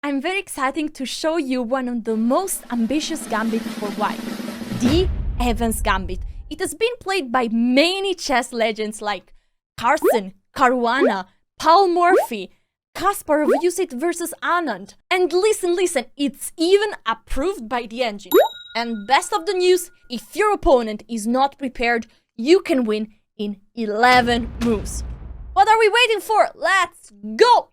I'm very excited to show you one of the most ambitious gambit for white, the Evans Gambit. It has been played by many chess legends like Carson, Caruana, Paul Morphy, Kasparov used it versus Anand. And listen, it's even approved by the engine. And best of the news, if your opponent is not prepared, you can win in 11 moves. What are we waiting for? Let's go!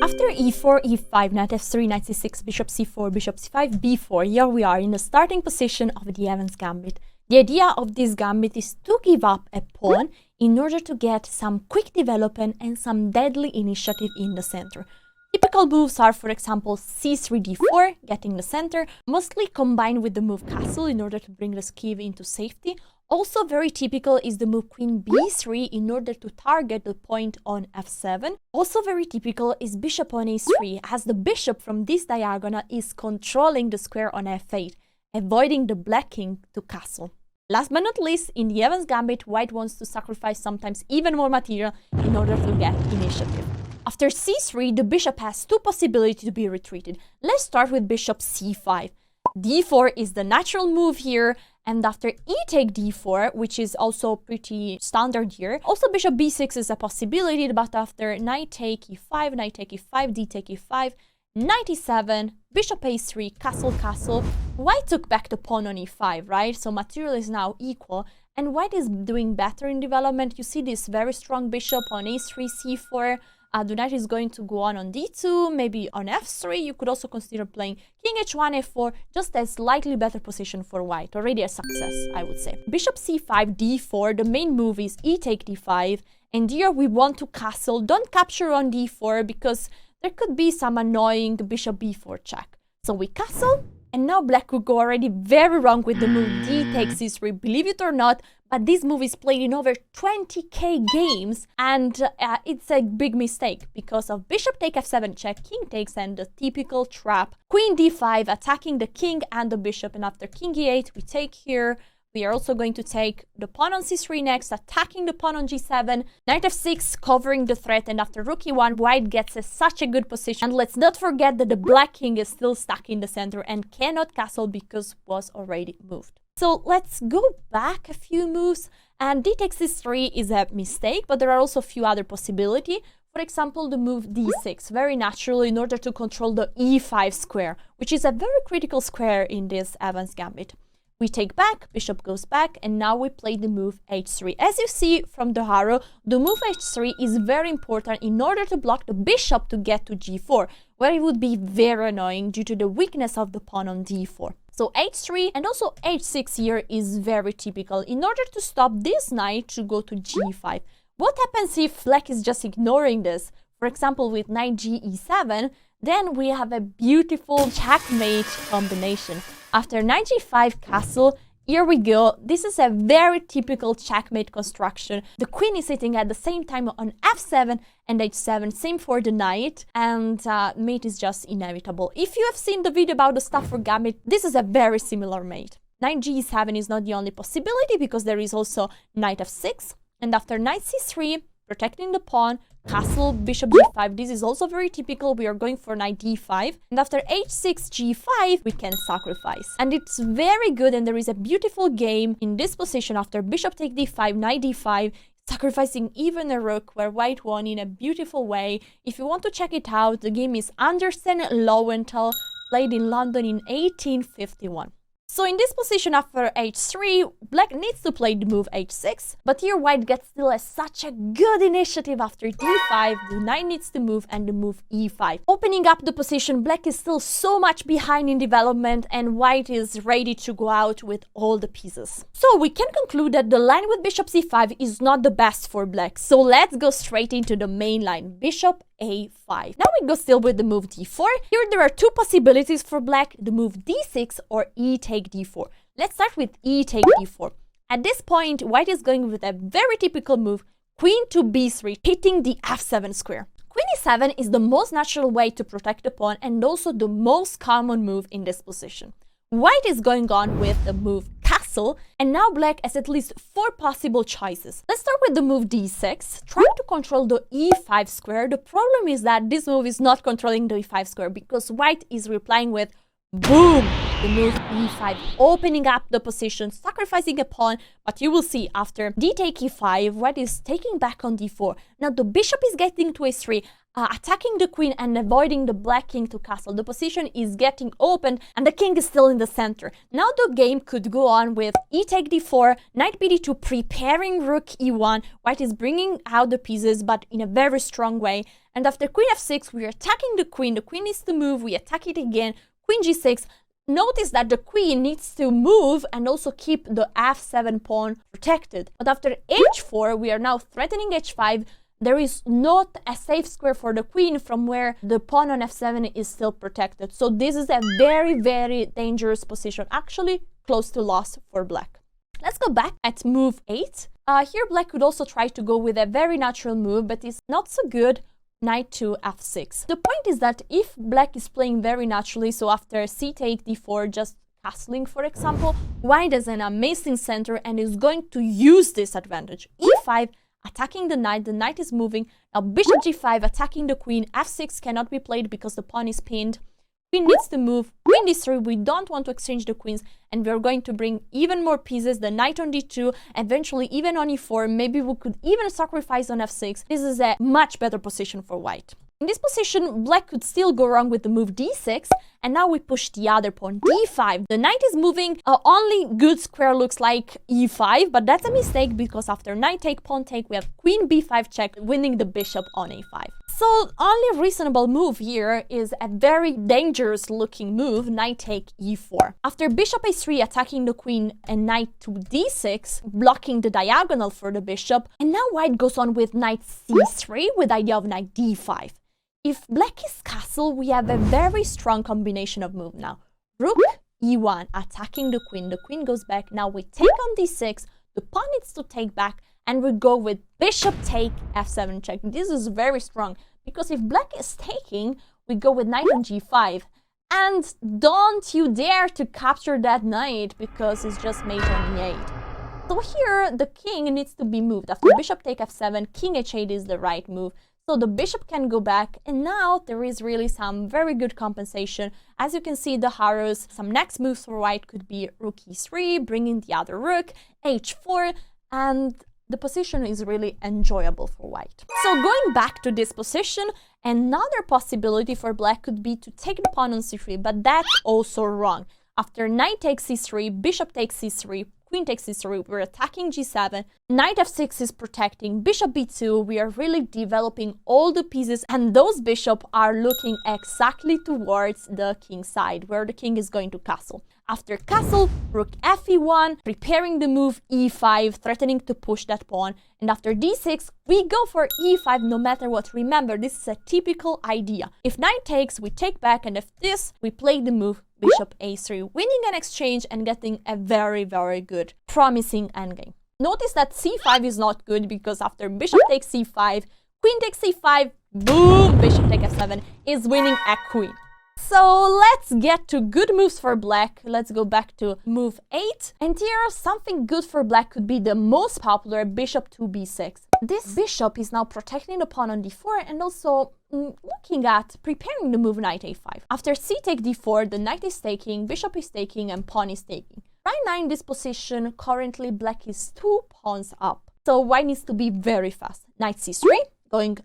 After e4, e5, knight f3, knight c6, bishop c4, bishop c5, b4, here we are in the starting position of the Evans Gambit. The idea of this gambit is to give up a pawn in order to get some quick development and some deadly initiative in the center. Typical moves are, for example, c3, d4, getting the center, mostly combined with the move castle in order to bring the skew into safety. Also very typical is the move queen b3 in order to target the point on f7. Also very typical is bishop on a3, as the bishop from this diagonal is controlling the square on f8, avoiding the black king to castle. Last but not least, in the Evans Gambit, white wants to sacrifice sometimes even more material in order to get initiative. After c3, the bishop has two possibilities to be retreated. Let's start with bishop c5. d4 is the natural move here, and after e take d4, which is also pretty standard here, also bishop b6 is a possibility, but after knight take e5, knight take e5, d take e5, knight e7, bishop a3, castle, castle, white took back the pawn on e5, right? So material is now equal, and white is doing better in development. You see this very strong bishop on a3, c4, the knight is going to go on d2, maybe on f3. You could also consider playing king h1, f4, just a slightly better position for white. Already a success, I would say. Bishop c5, d4, the main move is e take d5, and here we want to castle. Don't capture on d4 because there could be some annoying bishop b4 check. So we castle, and now black could go already very wrong with the move d takes c3, believe it or not, but this move is played in over 20k games, and it's a big mistake because of bishop take f7 check, king takes, and the typical trap. Queen d5 attacking the king and the bishop, and after king e8 we take here. We are also going to take the pawn on c3 next, attacking the pawn on g7, knight f6 covering the threat, and after rook e1, white gets such a good position. And let's not forget that the black king is still stuck in the center and cannot castle because was already moved. So let's go back a few moves, and d takes c3 is a mistake, but there are also a few other possibilities. For example, the move d6, very natural in order to control the e5 square, which is a very critical square in this Evans Gambit. We take back, bishop goes back, and now we play the move h3. As you see from the arrow, the move h3 is very important in order to block the bishop to get to g4, where it would be very annoying due to the weakness of the pawn on d4. So h3 and also h6 here is very typical in order to stop this knight to go to g5. What happens if black is just ignoring this? For example, with knight g e7, then we have a beautiful checkmate combination. After knight g5 castle, here we go. This is a very typical checkmate construction. The queen is sitting at the same time on f7 and h7, same for the knight, and mate is just inevitable. If you have seen the video about the stuff for Gambit, this is a very similar mate. Knight g7 is not the only possibility because there is also knight f6, and after knight c3, protecting the pawn, castle, bishop g5, this is also very typical. We are going for knight d5, and after h6 g5 we can sacrifice, and it's very good. And there is a beautiful game in this position after bishop take d5, knight d5, sacrificing even a rook, where white won in a beautiful way. If you want to check it out, the game is Andersen Lowenthal, played in London in 1851. So in this position after h3, black needs to play the move h6, but here white gets still such a good initiative after d5, the knight needs to move, and the move e5. Opening up the position, black is still so much behind in development, and white is ready to go out with all the pieces. So we can conclude that the line with bishop c5 is not the best for black. So let's go straight into the main line, bishop a5. Now we go still with the move d4. Here there are two possibilities for black, the move d6 or e take d4. Let's start with e take d4. At this point, white is going with a very typical move, queen to b3, hitting the f7 square. Queen e7 is the most natural way to protect the pawn and also the most common move in this position. White is going on with the move castle castle, and now black has at least 4 possible choices. Let's start with the move d6, trying to control the e5 square. The problem is that this move is not controlling the e5 square because white is replying with boom, the move e5, opening up the position, sacrificing a pawn, but you will see after d take e5, white is taking back on d4. Now the bishop is getting to a3, attacking the queen and avoiding the black king to castle. The position is getting opened and the king is still in the center. Now the game could go on with e take d4, knight bd2, preparing rook e1. White is bringing out the pieces, but in a very strong way. And after queen f6, we are attacking the queen. The queen needs to move, we attack it again. Queen g6. Notice that the queen needs to move and also keep the f7 pawn protected. But after h4, we are now threatening h5. There is not a safe square for the queen from where the pawn on f7 is still protected. So this is a very, very dangerous position, actually close to loss for black. Let's go back at move 8. Here black could also try to go with a very natural move, but it's not so good. Knight to f6. The point is that if black is playing very naturally, so after c take d4, just castling for example, white has an amazing center and is going to use this advantage. e5, attacking the knight is moving. Now bishop g5, attacking the queen. f6 cannot be played because the pawn is pinned. Queen needs to move. Queen d3, we don't want to exchange the queens, and we're going to bring even more pieces. The knight on d2, eventually even on e4. Maybe we could even sacrifice on f6. This is a much better position for white. In this position, black could still go wrong with the move d6, and now we push the other pawn, d5. The knight is moving, only good square looks like e5, but that's a mistake because after knight take, pawn take, we have queen b5 check, winning the bishop on a5. So only reasonable move here is a very dangerous looking move, knight take e4. After bishop a3, attacking the queen, and knight to d6, blocking the diagonal for the bishop, and now white goes on with knight c3 with the idea of knight d5. If black is castle, we have a very strong combination of move now. Rook e1, attacking the queen. The queen goes back. Now we take on d6. The pawn needs to take back. And we go with bishop take f7 check. This is very strong. Because if black is taking, we go with knight on g5. And don't you dare to capture that knight because it's just mate on e8. So here, the king needs to be moved. After bishop take f7, king h8 is the right move. So the bishop can go back, and now there is really some very good compensation. As you can see, the arrows, some next moves for white could be rook e3, bringing the other rook, h4, and the position is really enjoyable for white. So going back to this position, another possibility for black could be to take the pawn on c3, but that's also wrong. After knight takes c3, bishop takes c3, queen takes c3, we're attacking g7, knight f6 is protecting, bishop b2, we are really developing all the pieces, and those bishops are looking exactly towards the king's side, where the king is going to castle. After castle, rook fe1, preparing the move e5, threatening to push that pawn, and after d6, we go for e5 no matter what. Remember, this is a typical idea. If knight takes, we take back, and if this, we play the move bishop a3, winning an exchange and getting a very, very good, promising endgame. Notice that c5 is not good because after bishop takes c5, queen takes c5, boom, bishop take f7 is winning a queen. So let's get to good moves for black. Let's go back to move 8. And here, something good for black could be the most popular bishop to b6. This bishop is now protecting the pawn on d4 and also looking at preparing the move knight a5. After c take d4, the knight is taking, bishop is taking, and pawn is taking. Right now in this position, currently black is 2 pawns up. So white needs to be very fast. Knight c3.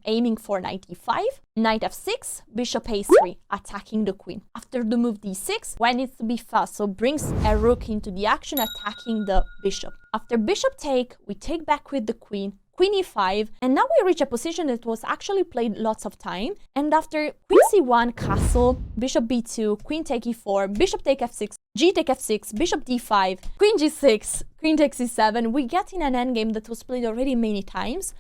Aiming for knight e5, knight f6, bishop a3, attacking the queen. After the move d6, white needs to be fast, so brings a rook into the action, attacking the bishop. After bishop take, we take back with the queen, queen e5, and now we reach a position that was actually played lots of time. And after queen c1, castle, bishop b2, queen take e4, bishop take f6, g take f6, bishop d5, queen g6, queen takes e7, we get in an endgame that was played already many times.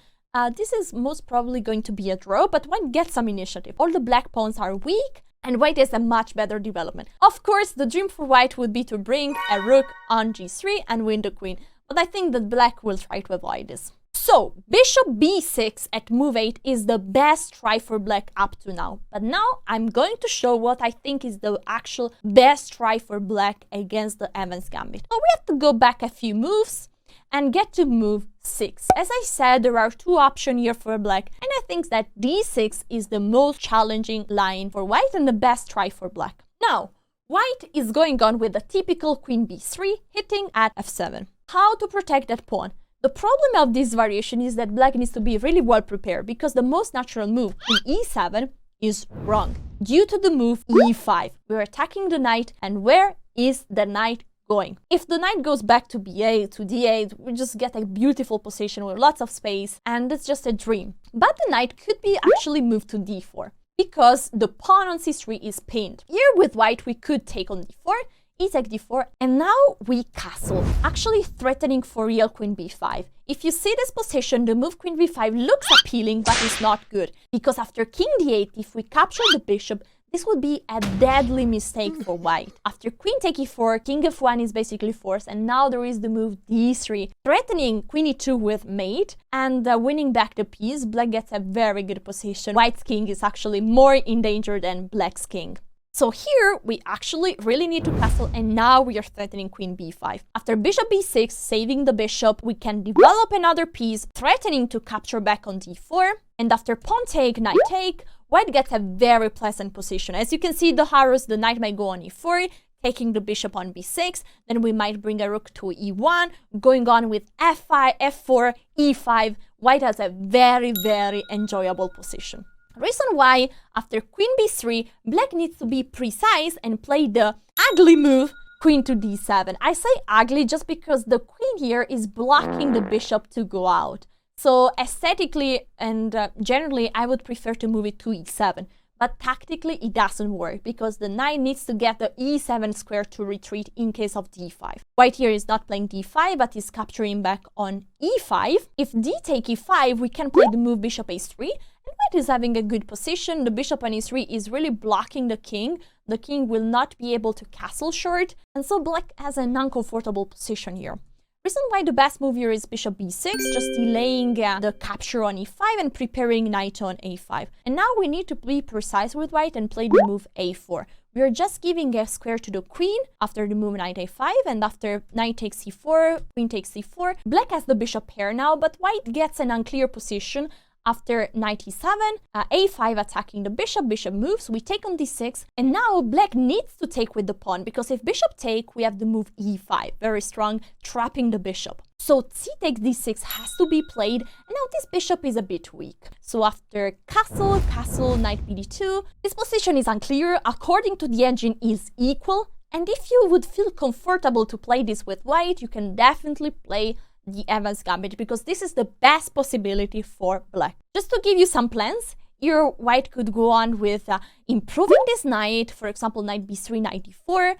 This is most probably going to be a draw, but white gets some initiative. All the black pawns are weak, and white has a much better development. Of course, the dream for white would be to bring a rook on g3 and win the queen, but I think that black will try to avoid this. So So, bishop b6 at move 8 is the best try for black up to now. But now I'm going to show what I think is the actual best try for black against the Evans Gambit. So we have to go back a few moves and get to move 6. As I said, there are two options here for black, and I think that d6 is the most challenging line for white and the best try for black. Now, white is going on with the typical queen b3, hitting at f7. How to protect that pawn? The problem of this variation is that black needs to be really well prepared because the most natural move, queen e7, is wrong. Due to the move e5, we're attacking the knight, and where is the knight going? If the knight goes back to b8, to d8, we just get a beautiful position with lots of space, and it's just a dream. But the knight could be actually moved to d4 because the pawn on c3 is pinned. Here with white, we could take on d4, e take d4, and now we castle, actually threatening for real queen b5. If you see this position, the move queen b5 looks appealing, but it's not good, because after king d8, if we capture the bishop, this would be a deadly mistake for white. After queen take e4, king f1 is basically forced, and now there is the move d3, threatening queen e2 with mate, and winning back the piece. Black gets a very good position. White's king is actually more in danger than black's king. So here, we actually really need to castle, and now we are threatening queen b5. After bishop b6, saving the bishop, we can develop another piece, threatening to capture back on d4. And after pawn take, knight take, white gets a very pleasant position. As you can see, the arrows, the knight might go on e4, taking the bishop on b6. Then we might bring a rook to e1, going on with f5, f4, e5. White has a very, very enjoyable position. Reason why, after queen b3, black needs to be precise and play the ugly move, queen to d7. I say ugly just because the queen here is blocking the bishop to go out. So aesthetically and generally, I would prefer to move it to e7. But tactically, it doesn't work because the knight needs to get the e7 square to retreat in case of d5. White here is not playing d5, but is capturing back on e5. If d take e5, we can play the move bishop a3. And white is having a good position. The bishop on e3 is really blocking the king. The king will not be able to castle short. And so black has an uncomfortable position here. Reason why the best move here is bishop b6, just delaying the capture on e5 and preparing knight on a5. And now we need to be precise with white and play the move a4. We are just giving a square to the queen after the move knight a5, and after knight takes c4, queen takes c4. Black has the bishop pair now, but white gets an unclear position. After knight e7, a5 attacking the bishop, bishop moves, we take on d6, and now black needs to take with the pawn, because if bishop take, we have the move e5, very strong, trapping the bishop. So c takes d6 has to be played, and now this bishop is a bit weak. So after castle, castle, knight bd2, this position is unclear, according to the engine is equal, and if you would feel comfortable to play this with white, you can definitely play the Evans Gambit, because this is the best possibility for black. Just to give you some plans, here white could go on with improving this knight, for example, knight b3, knight d4.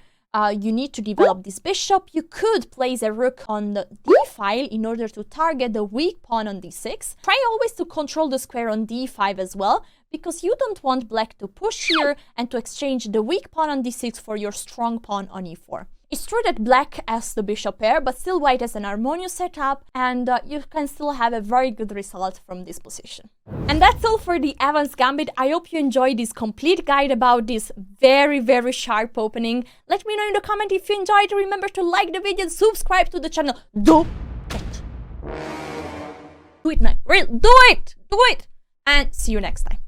You need to develop this bishop. You could place a rook on the d file in order to target the weak pawn on d6. Try always to control the square on d5 as well, because you don't want black to push here and to exchange the weak pawn on d6 for your strong pawn on e4. It's true that black has the bishop pair, but still white has an harmonious setup, and you can still have a very good result from this position. And that's all for the Evans Gambit. I hope you enjoyed this complete guide about this very, very sharp opening. Let me know in the comment if you enjoyed. Remember to like the video and subscribe to the channel. Do it! Do it, man. Real, do it! Do it! And see you next time.